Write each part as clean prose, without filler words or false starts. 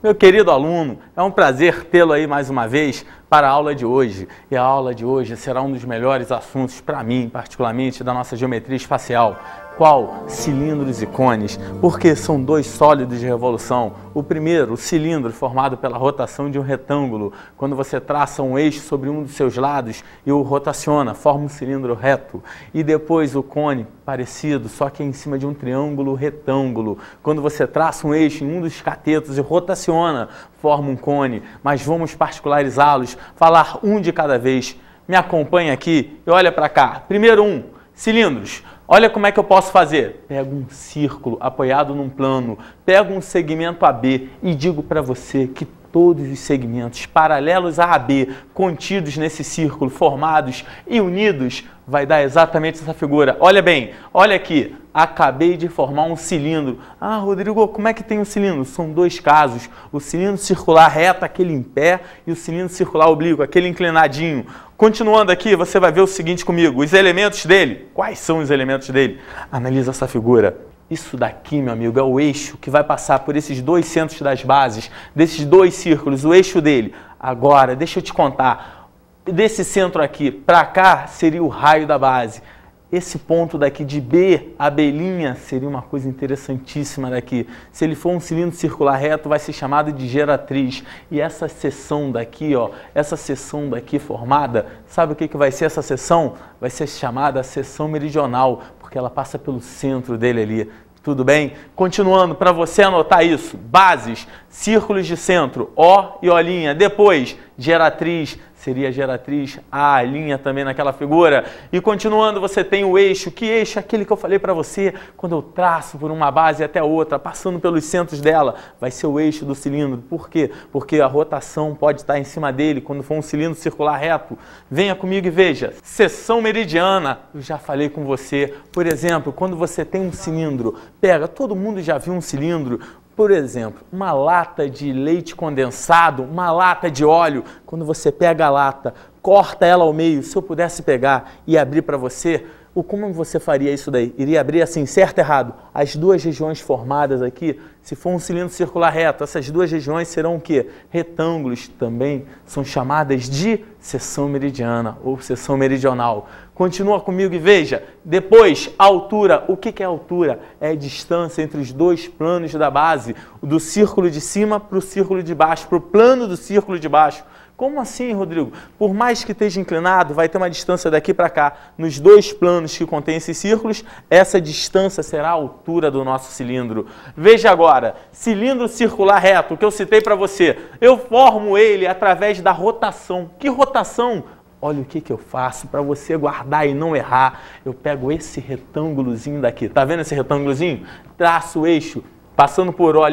Meu querido aluno, é um prazer tê-lo aí mais uma vez para a aula de hoje. E a aula de hoje será um dos melhores assuntos para mim, particularmente, da nossa geometria espacial. Qual? Cilindros e cones, porque são dois sólidos de revolução. O primeiro, o cilindro, formado pela rotação de um retângulo. Quando você traça um eixo sobre um dos seus lados e o rotaciona, forma um cilindro reto. E depois o cone, parecido, só que em cima de um triângulo retângulo. Quando você traça um eixo em um dos catetos e rotaciona, forma um cone. Mas vamos particularizá-los, falar um de cada vez. Me acompanha aqui e olha para cá. Primeiro cilindros. Olha como é que eu posso fazer. Pego um círculo apoiado num plano, pego um segmento AB e digo para você que todos os segmentos paralelos a AB, contidos nesse círculo, formados e unidos, vai dar exatamente essa figura. Olha bem, olha aqui, acabei de formar um cilindro. Ah, Rodrigo, como é que tem um cilindro? São dois casos, o cilindro circular reto, aquele em pé, e o cilindro circular oblíquo, aquele inclinadinho. Continuando aqui, você vai ver o seguinte comigo, os elementos dele. Quais são os elementos dele? Analisa essa figura. Isso daqui, meu amigo, é o eixo que vai passar por esses dois centros das bases, desses dois círculos, o eixo dele. Agora, deixa eu te contar, desse centro aqui para cá seria o raio da base. Esse ponto daqui de B, a belinha, seria uma coisa interessantíssima daqui. Se ele for um cilindro circular reto, vai ser chamado de geratriz. E essa seção daqui, ó, essa seção daqui formada, sabe o que vai ser essa seção? Vai ser chamada seção meridional, porque ela passa pelo centro dele ali. Tudo bem? Continuando, para você anotar isso, bases, círculos de centro, O e O'. Depois, geratriz, seria geratriz, a linha também naquela figura. E continuando, você tem o eixo. Que eixo? Aquele que eu falei para você, quando eu traço por uma base até outra, passando pelos centros dela, vai ser o eixo do cilindro. Por quê? Porque a rotação pode estar em cima dele quando for um cilindro circular reto. Venha comigo e veja. Seção meridiana, eu já falei com você. Por exemplo, quando você tem um cilindro, pega, todo mundo já viu um cilindro. Por exemplo, uma lata de leite condensado, uma lata de óleo, quando você pega a lata, corta ela ao meio, se eu pudesse pegar e abrir para você, como você faria isso daí? Iria abrir assim, certo ou errado? As duas regiões formadas aqui, se for um cilindro circular reto, essas duas regiões serão o quê? Retângulos, também são chamadas de seção meridiana ou seção meridional. Continua comigo e veja. Depois, altura. O que é altura? É a distância entre os dois planos da base, do círculo de cima para o círculo de baixo, para o plano do círculo de baixo. Como assim, Rodrigo? Por mais que esteja inclinado, vai ter uma distância daqui para cá. Nos dois planos que contêm esses círculos, essa distância será a altura do nosso cilindro. Veja agora, cilindro circular reto, o que eu citei para você. Eu formo ele através da rotação. Que rotação? Olha o que eu faço para você guardar e não errar. Eu pego esse retângulozinho daqui. Tá vendo esse retângulozinho? Traço o eixo, passando por O'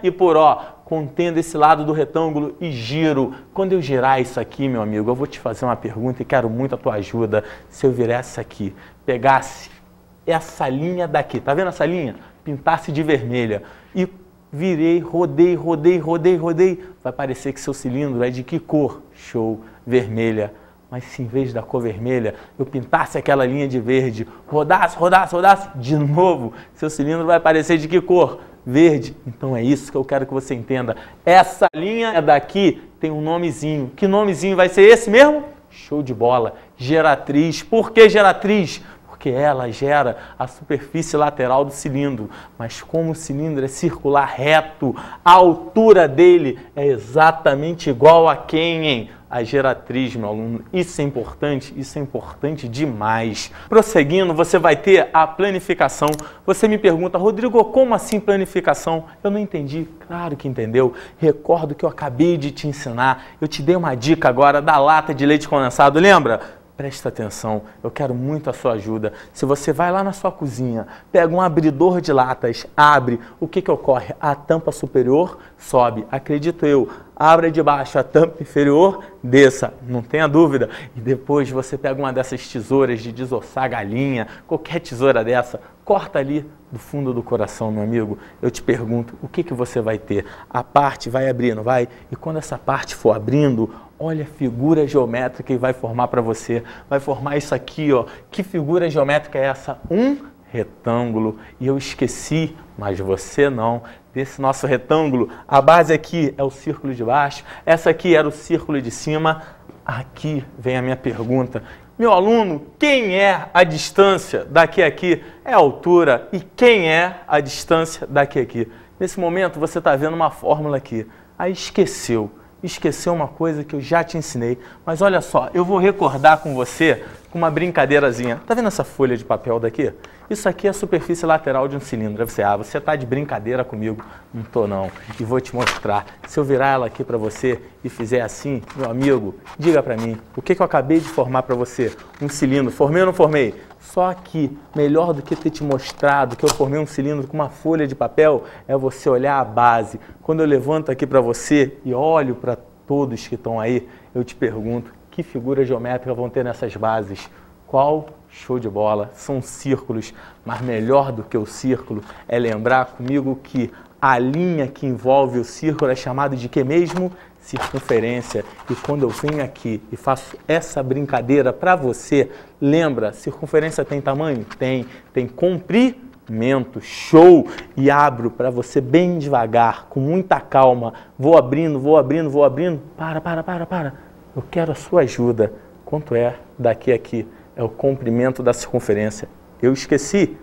e por O, contendo esse lado do retângulo e giro. Quando eu girar isso aqui, meu amigo, eu vou te fazer uma pergunta e quero muito a tua ajuda. Se eu virasse aqui, pegasse essa linha daqui, tá vendo essa linha? Pintasse de vermelha e virei, rodei, vai parecer que seu cilindro é de que cor? Show, vermelha. Mas se em vez da cor vermelha, eu pintasse aquela linha de verde, rodasse, de novo, seu cilindro vai parecer de que cor? Verde. Então é isso que eu quero que você entenda. Essa linha daqui tem um nomezinho. Que nomezinho vai ser esse mesmo? Show de bola. Geratriz. Por que geratriz? Porque ela gera a superfície lateral do cilindro. Mas como o cilindro é circular reto, a altura dele é exatamente igual a quem, hein? A geratriz, meu aluno. Isso é importante demais. Prosseguindo, você vai ter a planificação. Você me pergunta, Rodrigo, como assim planificação? Eu não entendi. Claro que entendeu. Recordo que eu acabei de te ensinar. Eu te dei uma dica agora da lata de leite condensado, lembra? Presta atenção, eu quero muito a sua ajuda. Se você vai lá na sua cozinha, pega um abridor de latas, abre, o que ocorre? A tampa superior sobe, acredito eu. Abra de baixo a tampa inferior, desça, não tenha dúvida. E depois você pega uma dessas tesouras de desossar galinha, qualquer tesoura dessa, corta ali do fundo do coração, meu amigo. Eu te pergunto, o que você vai ter? A parte vai abrindo, vai? E quando essa parte for abrindo, olha a figura geométrica que vai formar para você. Vai formar isso aqui, ó. Que figura geométrica é essa? Um retângulo. E eu esqueci, mas você não, desse nosso retângulo. A base aqui é o círculo de baixo, essa aqui era o círculo de cima. Aqui vem a minha pergunta. Meu aluno, quem é a distância daqui a aqui? É a altura. E quem é a distância daqui a aqui? Nesse momento você está vendo uma fórmula aqui. Aí esqueceu uma coisa que eu já te ensinei. Mas olha só, eu vou recordar com você com uma brincadeirazinha. Tá vendo essa folha de papel daqui? Isso aqui é a superfície lateral de um cilindro. Aí você está de brincadeira comigo? Não tô não. E vou te mostrar. Se eu virar ela aqui para você e fizer assim, meu amigo, diga para mim, o que eu acabei de formar para você? Um cilindro. Formei ou não formei? Só que, melhor do que ter te mostrado que eu formei um cilindro com uma folha de papel, é você olhar a base. Quando eu levanto aqui para você e olho para todos que estão aí, eu te pergunto, que figura geométrica vão ter nessas bases? Qual? Show de bola, são círculos, mas melhor do que o círculo é lembrar comigo que a linha que envolve o círculo é chamada de que mesmo? Circunferência. E quando eu venho aqui e faço essa brincadeira para você, lembra, circunferência tem tamanho? Tem comprimento, show! E abro para você bem devagar, com muita calma, vou abrindo, para. Eu quero a sua ajuda. Quanto é daqui a aqui? É o comprimento da circunferência. Eu esqueci?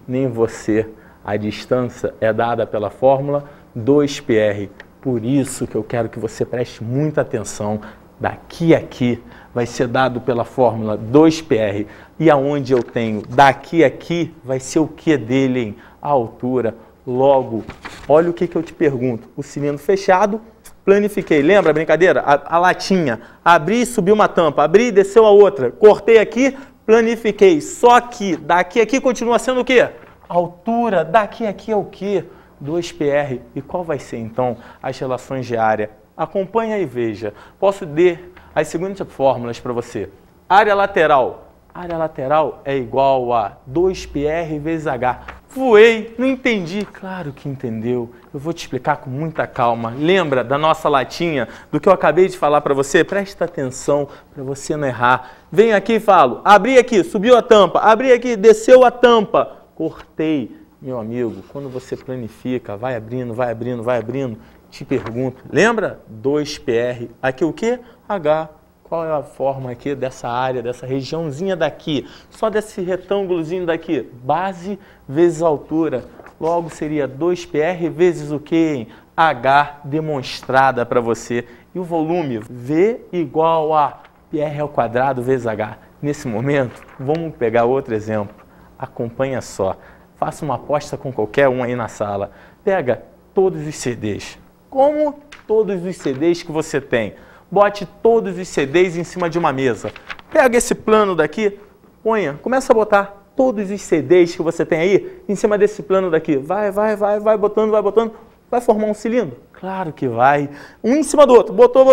Nem você. A distância é dada pela fórmula 2πr. Por isso que eu quero que você preste muita atenção. Daqui a aqui vai ser dado pela fórmula 2πr. E aonde eu tenho daqui a aqui vai ser o que dele, hein? A altura. Logo, olha o que eu te pergunto. O cilindro fechado, planifiquei. Lembra a brincadeira? A latinha. Abri e subiu uma tampa. Abri e desceu a outra. Cortei aqui, planifiquei. Só que daqui a aqui continua sendo o quê? A altura. Daqui a aqui é o quê? 2πr. E qual vai ser, então, as relações de área? Acompanha e veja. Posso dar as seguintes fórmulas para você. Área lateral. Área lateral é igual a 2πr vezes h. Voei, não entendi. Claro que entendeu. Eu vou te explicar com muita calma. Lembra da nossa latinha, do que eu acabei de falar para você? Presta atenção para você não errar. Venho aqui e falo, abri aqui, subiu a tampa. Abri aqui, desceu a tampa. Cortei. Meu amigo, quando você planifica, vai abrindo, te pergunto, lembra? 2πr. Aqui o quê? H. Qual é a forma aqui dessa área, dessa regiãozinha daqui? Só desse retângulozinho daqui. Base vezes altura. Logo seria 2πr vezes o quê? H demonstrada para você. E o volume? V igual a πr ao quadrado vezes H. Nesse momento, vamos pegar outro exemplo. Acompanha só. Faça uma aposta com qualquer um aí na sala. Pega todos os CDs. Como todos os CDs que você tem? Bote todos os CDs em cima de uma mesa. Pega esse plano daqui, começa a botar todos os CDs que você tem aí em cima desse plano daqui. Vai botando, vai formar um cilindro? Claro que vai. Um em cima do outro. Botou,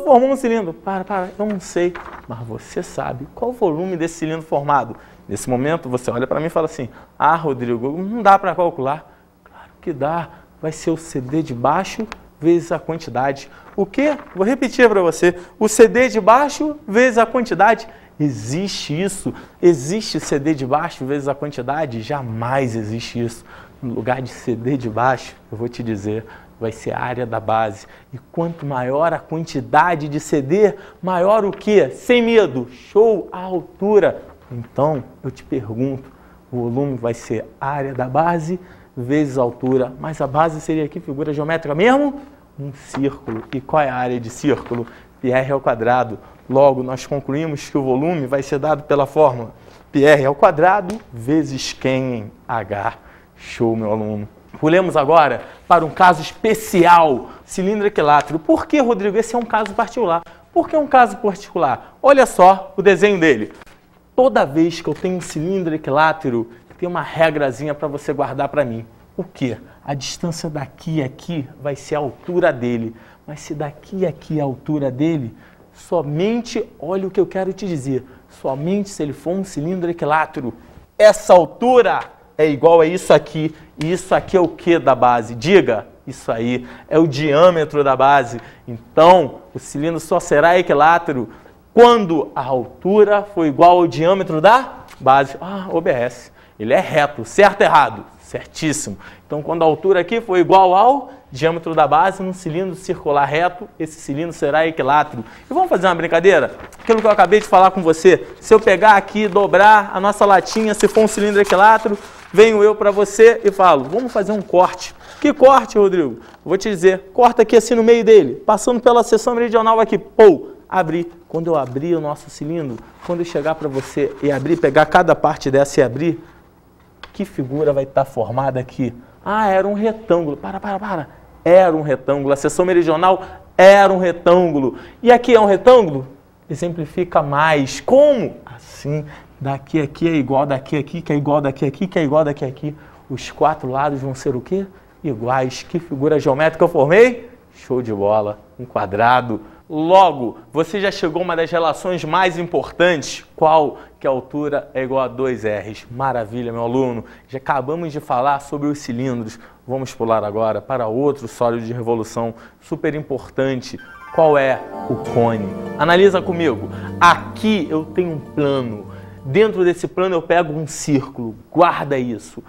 formou um cilindro. Para, eu não sei. Mas você sabe qual o volume desse cilindro formado. Nesse momento, você olha para mim e fala assim, Rodrigo, não dá para calcular. Claro que dá. Vai ser o CD de baixo vezes a quantidade. O quê? Vou repetir para você. O CD de baixo vezes a quantidade. Existe isso? Existe CD de baixo vezes a quantidade? Jamais existe isso. No lugar de CD de baixo, eu vou te dizer, vai ser a área da base. E quanto maior a quantidade de CD, maior o quê? Sem medo. Show, a altura. Então, eu te pergunto, o volume vai ser a área da base vezes a altura, mas a base seria aqui, figura geométrica mesmo? Um círculo. E qual é a área de círculo? πr ao quadrado. Logo, nós concluímos que o volume vai ser dado pela fórmula πr ao quadrado vezes quem? H. Show, meu aluno. Pulemos agora para um caso especial, cilindro equilátero. Por que, Rodrigo? Esse é um caso particular. Por que um caso particular? Olha só o desenho dele. Toda vez que eu tenho um cilindro equilátero, tem uma regrazinha para você guardar para mim. O quê? A distância daqui a aqui vai ser a altura dele. Mas se daqui a aqui é a altura dele, somente, olha o que eu quero te dizer, somente se ele for um cilindro equilátero, essa altura é igual a isso aqui. E isso aqui é o que da base? Diga, isso aí é o diâmetro da base. Então, o cilindro só será equilátero quando a altura for igual ao diâmetro da base. OBS. Ele é reto, certo ou errado? Certíssimo. Então, quando a altura aqui for igual ao diâmetro da base num cilindro circular reto, esse cilindro será equilátero. E vamos fazer uma brincadeira? Aquilo que eu acabei de falar com você, se eu pegar aqui, dobrar a nossa latinha, se for um cilindro equilátero, venho eu para você e falo, vamos fazer um corte. Que corte, Rodrigo? Vou te dizer, corta aqui assim no meio dele, passando pela seção meridional aqui, abrir. Quando eu abrir o nosso cilindro, quando eu chegar para você e abrir, pegar cada parte dessa e abrir, que figura vai estar formada aqui? Ah, era um retângulo. Para. Era um retângulo. A seção meridional era um retângulo. E aqui é um retângulo? Exemplifica mais. Como? Assim, daqui aqui é igual daqui aqui, que é igual daqui aqui, que é igual daqui aqui. Os quatro lados vão ser o quê? Iguais. Que figura geométrica eu formei? Show de bola. Um quadrado. Logo, você já chegou a uma das relações mais importantes, qual? Que a altura é igual a 2R. Maravilha, meu aluno. Já acabamos de falar sobre os cilindros. Vamos pular agora para outro sólido de revolução super importante. Qual é? O cone. Analisa comigo. Aqui eu tenho um plano. Dentro desse plano eu pego um círculo. Guarda isso.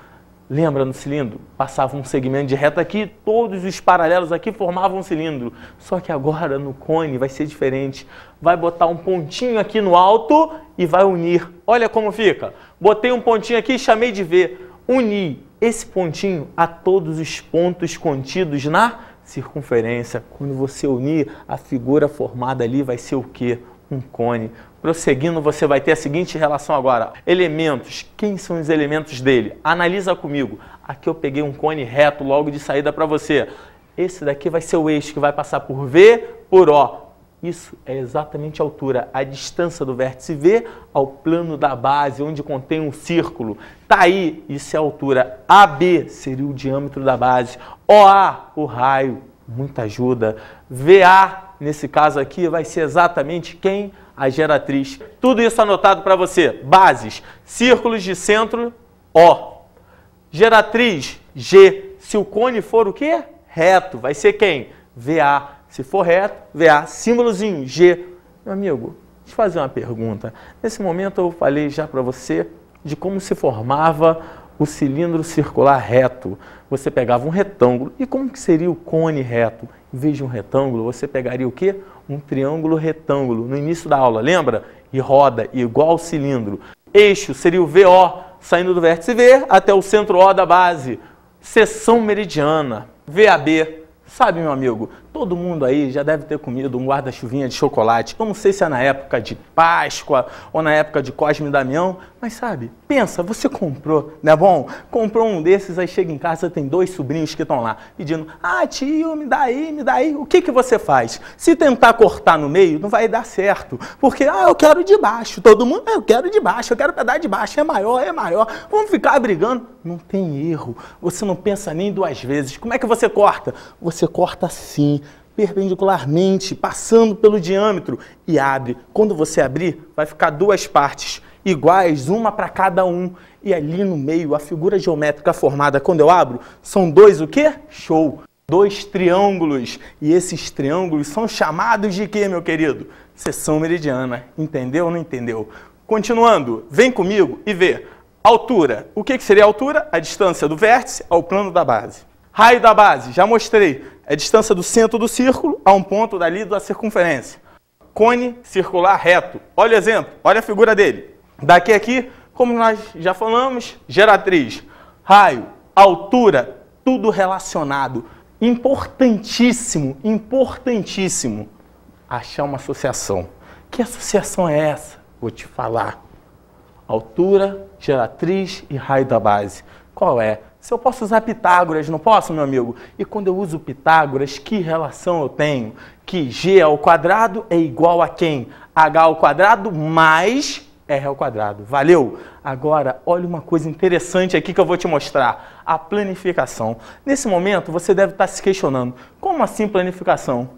Lembra no cilindro? Passava um segmento de reta aqui, todos os paralelos aqui formavam um cilindro. Só que agora no cone vai ser diferente. Vai botar um pontinho aqui no alto e vai unir. Olha como fica. Botei um pontinho aqui e chamei de V. Unir esse pontinho a todos os pontos contidos na circunferência. Quando você unir, a figura formada ali vai ser o quê? Um cone. Prosseguindo, você vai ter a seguinte relação agora. Elementos. Quem são os elementos dele? Analisa comigo. Aqui eu peguei um cone reto logo de saída para você. Esse daqui vai ser o eixo que vai passar por V, por O. Isso é exatamente a altura, a distância do vértice V ao plano da base, onde contém um círculo. Tá aí, isso é a altura. AB seria o diâmetro da base. OA, o raio. Muita ajuda. VA, nesse caso aqui, vai ser exatamente quem? A geratriz. Tudo isso anotado para você. Bases, círculos de centro, O. Geratriz, G. Se o cone for o quê? Reto, vai ser quem? VA. Se for reto, VA. Símbolozinho, G. Meu amigo, deixa eu fazer uma pergunta. Nesse momento eu falei já para você de como se formava o cilindro circular reto. Você pegava um retângulo. E como que seria o cone reto? Em vez de um retângulo, você pegaria o quê? Um triângulo retângulo. No início da aula, lembra? E roda, igual ao cilindro. Eixo seria o VO, saindo do vértice V até o centro O da base. Seção meridiana, VAB. Sabe, meu amigo, todo mundo aí já deve ter comido um guarda-chuvinha de chocolate. Eu não sei se é na época de Páscoa ou na época de Cosme e Damião, mas sabe, pensa, você comprou, não é bom? Comprou um desses, aí chega em casa, tem dois sobrinhos que estão lá pedindo, ah, tio, me dá aí, me dá aí. O que que você faz? Se tentar cortar no meio, não vai dar certo, porque, eu quero de baixo, todo mundo, eu quero de baixo, eu quero pedaço de baixo, é maior, vamos ficar brigando. Não tem erro, você não pensa nem duas vezes. Como é que você corta? Você corta assim, perpendicularmente, passando pelo diâmetro e abre. Quando você abrir, vai ficar duas partes iguais, uma para cada um. E ali no meio, a figura geométrica formada quando eu abro, são dois o quê? Show! Dois triângulos. E esses triângulos são chamados de quê, meu querido? Seção meridiana. Entendeu ou não entendeu? Continuando, vem comigo e vê. Altura. O que seria a altura? A distância do vértice ao plano da base. Raio da base, já mostrei. É a distância do centro do círculo a um ponto dali da circunferência. Cone circular reto. Olha o exemplo, olha a figura dele. Daqui a aqui, como nós já falamos, geratriz, raio, altura, tudo relacionado. Importantíssimo, importantíssimo. Achar uma associação. Que associação é essa? Vou te falar. Altura, geratriz e raio da base. Qual é? Se eu posso usar Pitágoras, não posso, meu amigo? E quando eu uso Pitágoras, que relação eu tenho? Que G ao quadrado é igual a quem? H ao quadrado mais R ao quadrado. Valeu? Agora, olha uma coisa interessante aqui que eu vou te mostrar. A planificação. Nesse momento, você deve estar se questionando. Como assim planificação?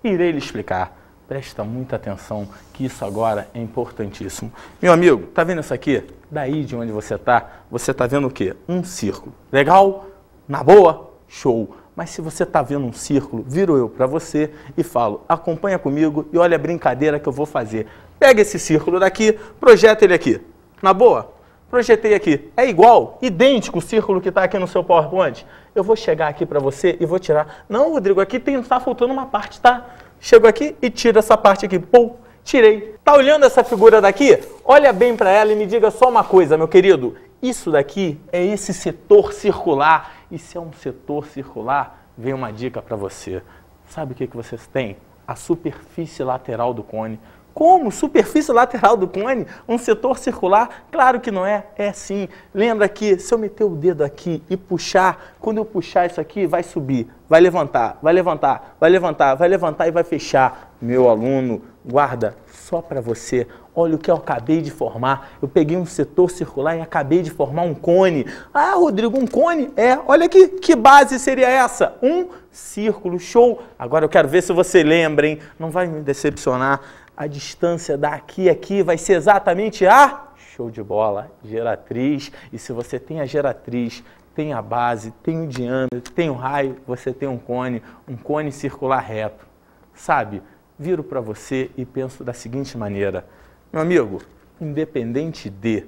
Irei lhe explicar. Presta muita atenção, que isso agora é importantíssimo. Meu amigo, tá vendo isso aqui? Daí de onde você tá vendo o quê? Um círculo. Legal? Na boa? Show! Mas se você tá vendo um círculo, viro eu para você e falo, acompanha comigo e olha a brincadeira que eu vou fazer. Pega esse círculo daqui, projeta ele aqui. Na boa? projetei aqui. É igual, idêntico o círculo que está aqui no seu PowerPoint. Eu vou chegar aqui para você e vou tirar. Não, Rodrigo, aqui está faltando uma parte, tá? Chego aqui e tiro essa parte aqui. Pum, tirei. Tá olhando essa figura daqui? Olha bem para ela e me diga só uma coisa, meu querido. Isso daqui é esse setor circular. E se é um setor circular, vem uma dica para você. Sabe o que vocês têm? A superfície lateral do cone. Como? Superfície lateral do cone? Um setor circular? Claro que não é. É sim. Lembra que se eu meter o dedo aqui e puxar, quando eu puxar isso aqui, vai subir, vai levantar, vai levantar, vai levantar, vai levantar e vai fechar. Meu aluno, guarda só para você. Olha o que eu acabei de formar. Eu peguei um setor circular e acabei de formar um cone. Ah, Rodrigo, um cone? É, olha aqui, que base seria essa? Um círculo, show. Agora eu quero ver se você lembra, hein? Não vai me decepcionar. A distância daqui a aqui vai ser exatamente a... Show de bola, geratriz. E se você tem a geratriz, tem a base, tem o diâmetro, tem o raio, você tem um cone circular reto. Sabe? Viro para você e penso da seguinte maneira. Meu amigo, independente de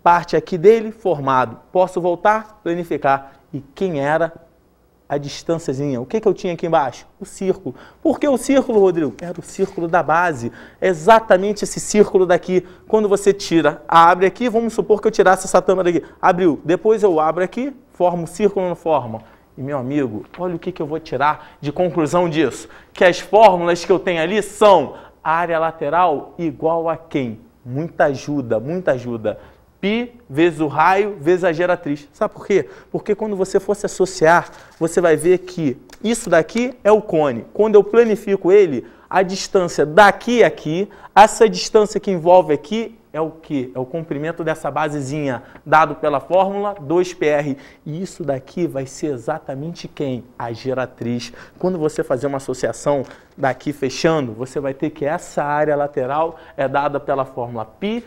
parte aqui dele, formado, posso voltar, planificar. E quem era a distânciazinha? O que eu tinha aqui embaixo? O círculo. Por que o círculo, Rodrigo? Era o círculo da base. É exatamente esse círculo daqui. Quando você tira, abre aqui, vamos supor que eu tirasse essa tampa daqui. Abriu. Depois eu abro aqui, formo o círculo, não forma. E, meu amigo, olha o que eu vou tirar de conclusão disso. Que as fórmulas que eu tenho ali são a área lateral igual a quem? Muita ajuda, muita ajuda. Π vezes o raio vezes a geratriz. Sabe por quê? Porque quando você for se associar, você vai ver que isso daqui é o cone. Quando eu planifico ele, a distância daqui a aqui, essa distância que envolve aqui é o quê? É o comprimento dessa basezinha dado pela fórmula 2πr. E isso daqui vai ser exatamente quem? A geratriz. Quando você fazer uma associação daqui fechando, você vai ter que essa área lateral é dada pela fórmula π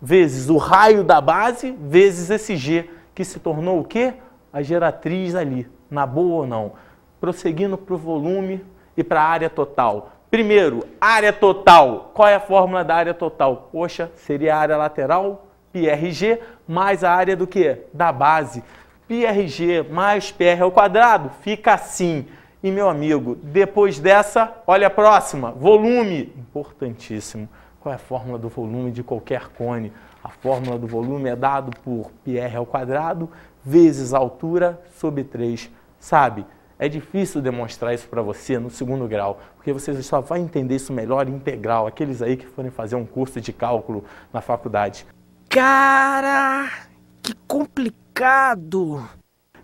vezes o raio da base, vezes esse G, que se tornou o quê? A geratriz ali, na boa ou não. Prosseguindo para o volume e para a área total. Primeiro, área total. Qual é a fórmula da área total? Poxa, seria a área lateral, πrg, mais a área do quê? Da base. πrg mais PR ao quadrado, fica assim. E, meu amigo, depois dessa, olha a próxima, volume. Importantíssimo. Qual é a fórmula do volume de qualquer cone? A fórmula do volume é dado por πr ao quadrado vezes a altura sobre 3. Sabe? É difícil demonstrar isso para você no segundo grau, porque você só vai entender isso melhor em integral, aqueles aí que forem fazer um curso de cálculo na faculdade. Cara, que complicado!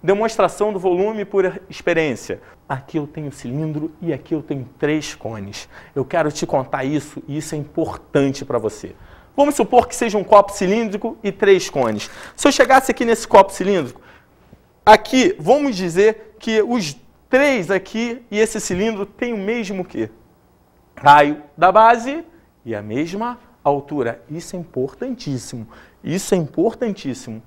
Demonstração do volume por experiência. Aqui eu tenho cilindro e aqui eu tenho 3 cones. Eu quero te contar isso e isso é importante para você. Vamos supor que seja um copo cilíndrico e 3 cones. Se eu chegasse aqui nesse copo cilíndrico, aqui vamos dizer que os 3 aqui e esse cilindro tem o mesmo quê? Raio da base e a mesma altura. Isso é importantíssimo. Isso é importantíssimo.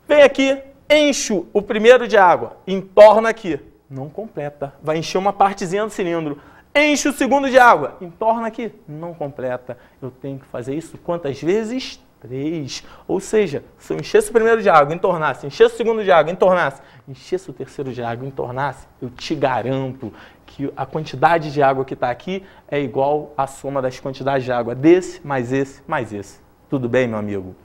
Vem aqui. Encho o primeiro de água, entorna aqui, não completa, vai encher uma partezinha do cilindro. Encho o segundo de água, entorna aqui, não completa. Eu tenho que fazer isso quantas vezes? 3. Ou seja, se eu enchesse o primeiro de água, entornasse, enchesse o segundo de água, entornasse, enchesse o terceiro de água, entornasse, eu te garanto que a quantidade de água que está aqui é igual à soma das quantidades de água desse, mais esse, mais esse. Tudo bem, meu amigo?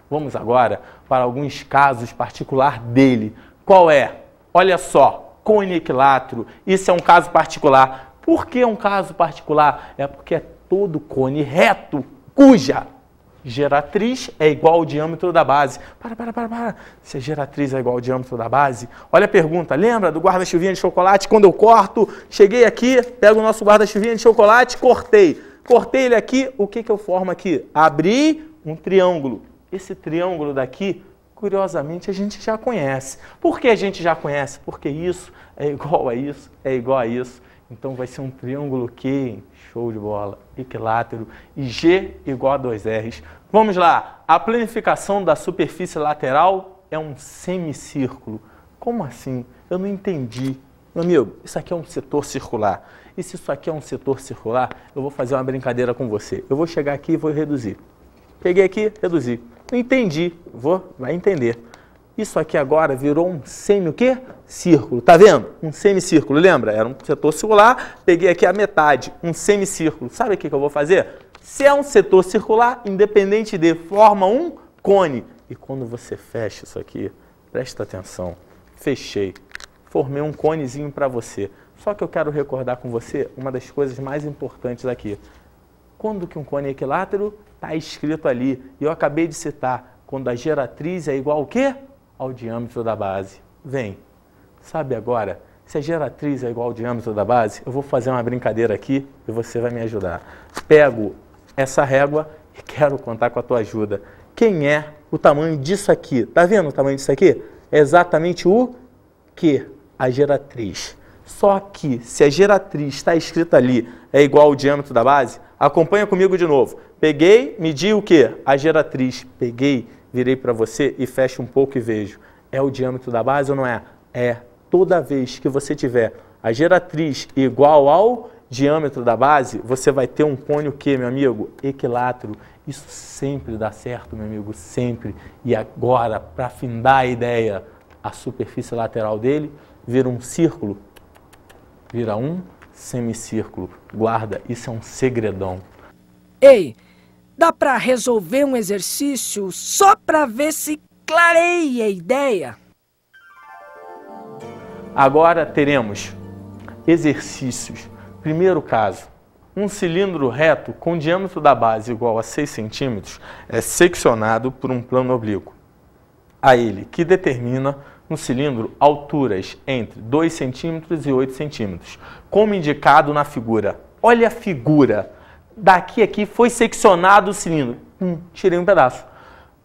Vamos agora para alguns casos particulares dele. Qual é? Olha só, cone equilátero. Isso é um caso particular. Por que é um caso particular? É porque é todo cone reto cuja geratriz é igual ao diâmetro da base. Para. Se a geratriz é igual ao diâmetro da base, olha a pergunta. Lembra do guarda-chuvinha de chocolate? Quando eu corto, cheguei aqui, pego o nosso guarda-chuvinha de chocolate, cortei. Cortei ele aqui, o que eu formo aqui? Abri um triângulo. Esse triângulo daqui, curiosamente, a gente já conhece. Por que a gente já conhece? Porque isso é igual a isso, é igual a isso. Então vai ser um triângulo Q, show de bola, equilátero, e G igual a 2Rs. Vamos lá, a planificação da superfície lateral é um semicírculo. Como assim? Eu não entendi. Meu amigo, isso aqui é um setor circular. E se isso aqui é um setor circular, eu vou fazer uma brincadeira com você. Eu vou chegar aqui e vou reduzir. Peguei aqui, reduzi. Não entendi. Vai entender. Isso aqui agora virou um semi o quê? Círculo. Tá vendo? Um semicírculo. Lembra? Era um setor circular, peguei aqui a metade. Um semicírculo. Sabe o que eu vou fazer? Se é um setor circular, independente de, forma um cone. E quando você fecha isso aqui, presta atenção. Fechei. Formei um conezinho para você. Só que eu quero recordar com você uma das coisas mais importantes aqui. Quando que um cone é equilátero? Está escrito ali. E eu acabei de citar. Quando a geratriz é igual ao quê? Ao diâmetro da base. Vem. Sabe agora, se a geratriz é igual ao diâmetro da base, eu vou fazer uma brincadeira aqui e você vai me ajudar. Pego essa régua e quero contar com a tua ajuda. Quem é o tamanho disso aqui? Tá vendo o tamanho disso aqui? É exatamente o que? A geratriz. Só que se a geratriz está escrita ali é igual ao diâmetro da base, acompanha comigo de novo. Peguei, medi o que? A geratriz. Peguei, virei para você e fecho um pouco e vejo. É o diâmetro da base ou não é? É. Toda vez que você tiver a geratriz igual ao diâmetro da base, você vai ter um cone o quê, meu amigo? Equilátero. Isso sempre dá certo, meu amigo, sempre. E agora, para findar a ideia, a superfície lateral dele vira um círculo, vira um semicírculo. Guarda, isso é um segredão. Ei, dá para resolver um exercício só para ver se clareia a ideia? Agora teremos exercícios. Primeiro caso, um cilindro reto com diâmetro da base igual a 6 centímetros é seccionado por um plano oblíquo. A ele, que determina no cilindro alturas entre 2 centímetros e 8 centímetros, como indicado na figura. Olha a figura. Daqui aqui foi seccionado o cilindro. Tirei um pedaço.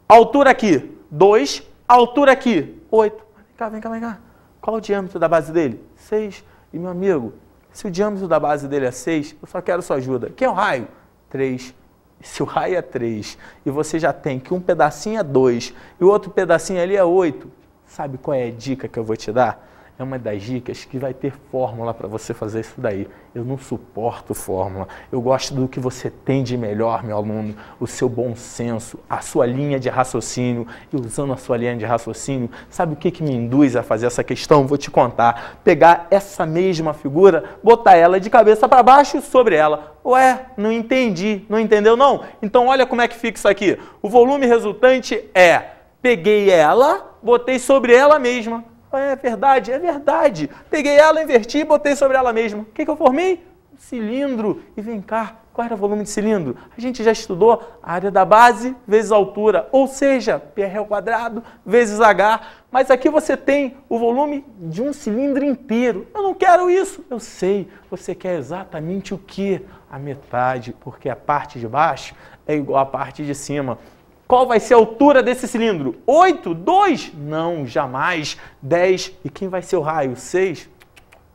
Altura aqui, 2. Altura aqui, 8. Vem cá, vem cá. Qual o diâmetro da base dele? 6. E, meu amigo, se o diâmetro da base dele é 6, eu só quero sua ajuda. Que é o raio? 3. Se o raio é 3 e você já tem que um pedacinho é 2 e o outro pedacinho ali é 8, sabe qual é a dica que eu vou te dar? É uma das dicas que vai ter fórmula para você fazer isso daí. Eu não suporto fórmula. Eu gosto do que você tem de melhor, meu aluno. O seu bom senso, a sua linha de raciocínio. E usando a sua linha de raciocínio, sabe o que me induz a fazer essa questão? Vou te contar. Pegar essa mesma figura, botar ela de cabeça para baixo sobre ela. Ué, não entendi. Não entendeu não? Então olha como é que fica isso aqui. O volume resultante é, peguei ela, botei sobre ela mesma. É verdade, é verdade. Peguei ela, inverti e botei sobre ela mesma. O que eu formei? Um cilindro. E vem cá, qual era o volume de cilindro? A gente já estudou a área da base vezes a altura, ou seja, PR ao quadrado vezes H. Mas aqui você tem o volume de um cilindro inteiro. Eu não quero isso. Eu sei, você quer exatamente o quê? A metade, porque a parte de baixo é igual à parte de cima. Qual vai ser a altura desse cilindro? 8? 2? Não, jamais. 10. E quem vai ser o raio? 6?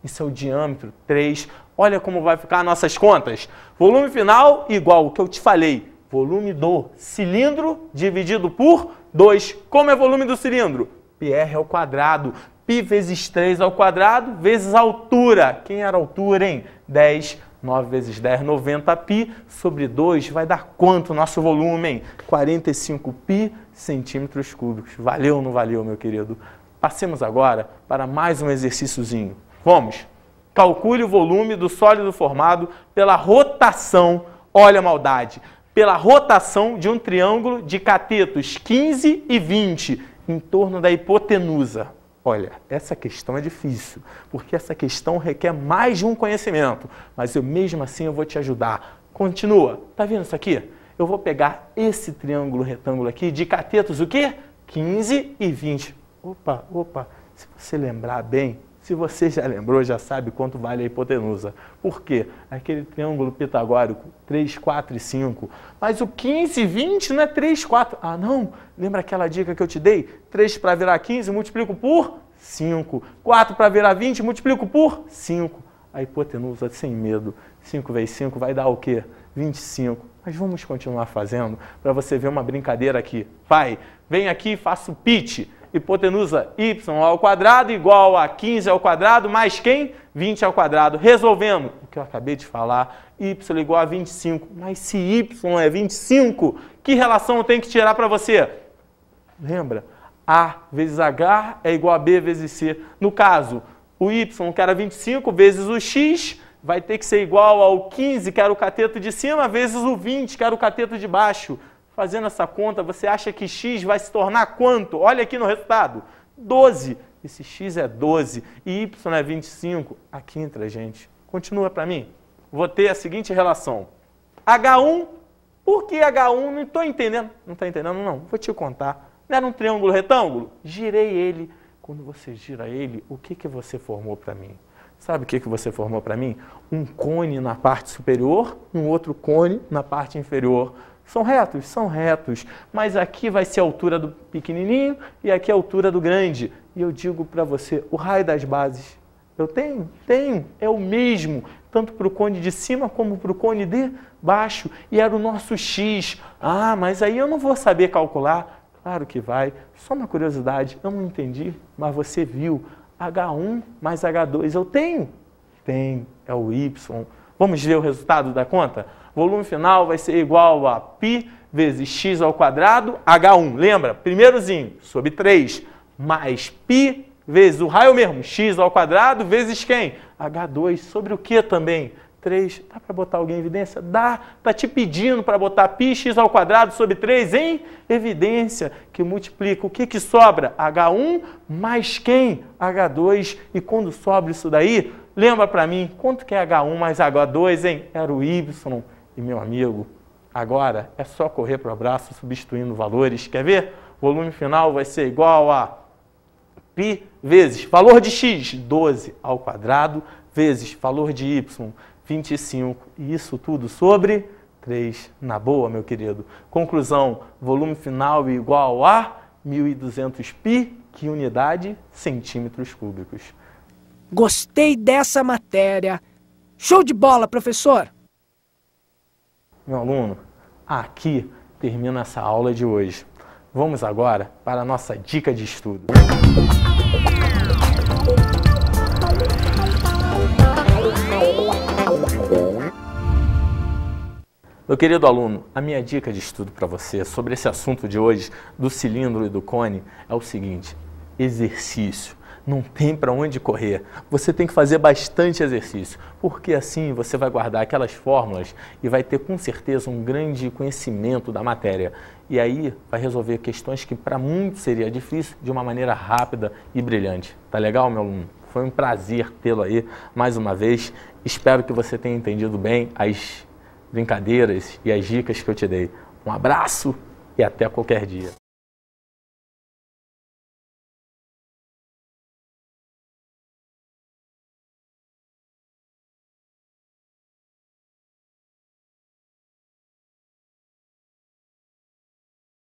Isso é o diâmetro. 3. Olha como vai ficar nossas contas. Volume final igual ao que eu te falei. Volume do cilindro dividido por 2. Como é o volume do cilindro? PR ao quadrado. Π vezes 3 ao quadrado vezes a altura. Quem era a altura, hein? 10. 9 vezes 10, 90π, sobre 2 vai dar quanto o nosso volume, hein? 45π centímetros cúbicos. Valeu ou não valeu, meu querido? Passemos agora para mais um exercíciozinho. Vamos! Calcule o volume do sólido formado pela rotação, olha a maldade, pela rotação de um triângulo de catetos 15 e 20 em torno da hipotenusa. Olha, essa questão é difícil, porque essa questão requer mais de um conhecimento, mas eu mesmo assim eu vou te ajudar. Continua, tá vendo isso aqui? Eu vou pegar esse triângulo retângulo aqui de catetos, o quê? 15 e 20. Opa, se você lembrar bem, se você já lembrou, já sabe quanto vale a hipotenusa. Por quê? Aquele triângulo pitagórico, 3, 4 e 5. Mas o 15 e 20 não é 3, 4. Ah, não? Lembra aquela dica que eu te dei? 3 para virar 15, multiplico por 5. 4 para virar 20, multiplico por 5. A hipotenusa, sem medo, 5 vezes 5 vai dar o quê? 25. Mas vamos continuar fazendo para você ver uma brincadeira aqui. Vai, vem aqui e faça o pitch. Hipotenusa y ao quadrado igual a 15 ao quadrado mais quem? 20 ao quadrado. Resolvendo o que eu acabei de falar, y igual a 25. Mas se y é 25, que relação eu tenho que tirar para você? Lembra? A vezes H é igual a B vezes C. No caso, o Y, que era 25, vezes o X, vai ter que ser igual ao 15, que era o cateto de cima, vezes o 20, que era o cateto de baixo. Fazendo essa conta, você acha que X vai se tornar quanto? Olha aqui no resultado. 12. Esse X é 12 e Y é 25. Aqui entre a gente. Continua para mim. Vou ter a seguinte relação. H1, por que H1? Não estou entendendo. Não está entendendo, não. Vou te contar. Não era um triângulo retângulo? Girei ele. Quando você gira ele, o que você formou para mim? Sabe o que você formou para mim? Um cone na parte superior, um outro cone na parte inferior. São retos, mas aqui vai ser a altura do pequenininho e aqui a altura do grande. E eu digo para você, o raio das bases, eu tenho, é o mesmo, tanto para o cone de cima como para o cone de baixo. E era o nosso X. Ah, mas aí eu não vou saber calcular. Claro que vai. Só uma curiosidade, eu não entendi, mas você viu. H1 mais H2, eu tenho? Tem, é o Y. Vamos ver o resultado da conta? Volume final vai ser igual a π vezes x ao quadrado, H1. Lembra? Primeirozinho, sobre 3, mais π vezes o raio mesmo, x ao quadrado, vezes quem? H2. Sobre o que também? 3. Dá para botar alguém em evidência? Dá. Está te pedindo para botar π x ao quadrado sobre 3 em evidência, que multiplica. O que sobra? H1 mais quem? H2. E quando sobra isso daí, lembra para mim, quanto que é H1 mais H2, hein? Era o Y. E, meu amigo, agora é só correr para o abraço substituindo valores. Quer ver? O volume final vai ser igual a π vezes valor de x, 12 ao quadrado, vezes valor de y, 25. E isso tudo sobre 3. Na boa, meu querido. Conclusão, volume final igual a 1.200 π, que unidade? Centímetros cúbicos. Gostei dessa matéria. Show de bola, professor! Meu aluno, aqui termina essa aula de hoje. Vamos agora para a nossa dica de estudo. Meu querido aluno, a minha dica de estudo para você sobre esse assunto de hoje, do cilindro e do cone, é o seguinte: exercício. Não tem para onde correr. Você tem que fazer bastante exercício, porque assim você vai guardar aquelas fórmulas e vai ter com certeza um grande conhecimento da matéria. E aí vai resolver questões que para muitos seria difícil de uma maneira rápida e brilhante. Tá legal, meu aluno? Foi um prazer tê-lo aí mais uma vez. Espero que você tenha entendido bem as brincadeiras e as dicas que eu te dei. Um abraço e até qualquer dia.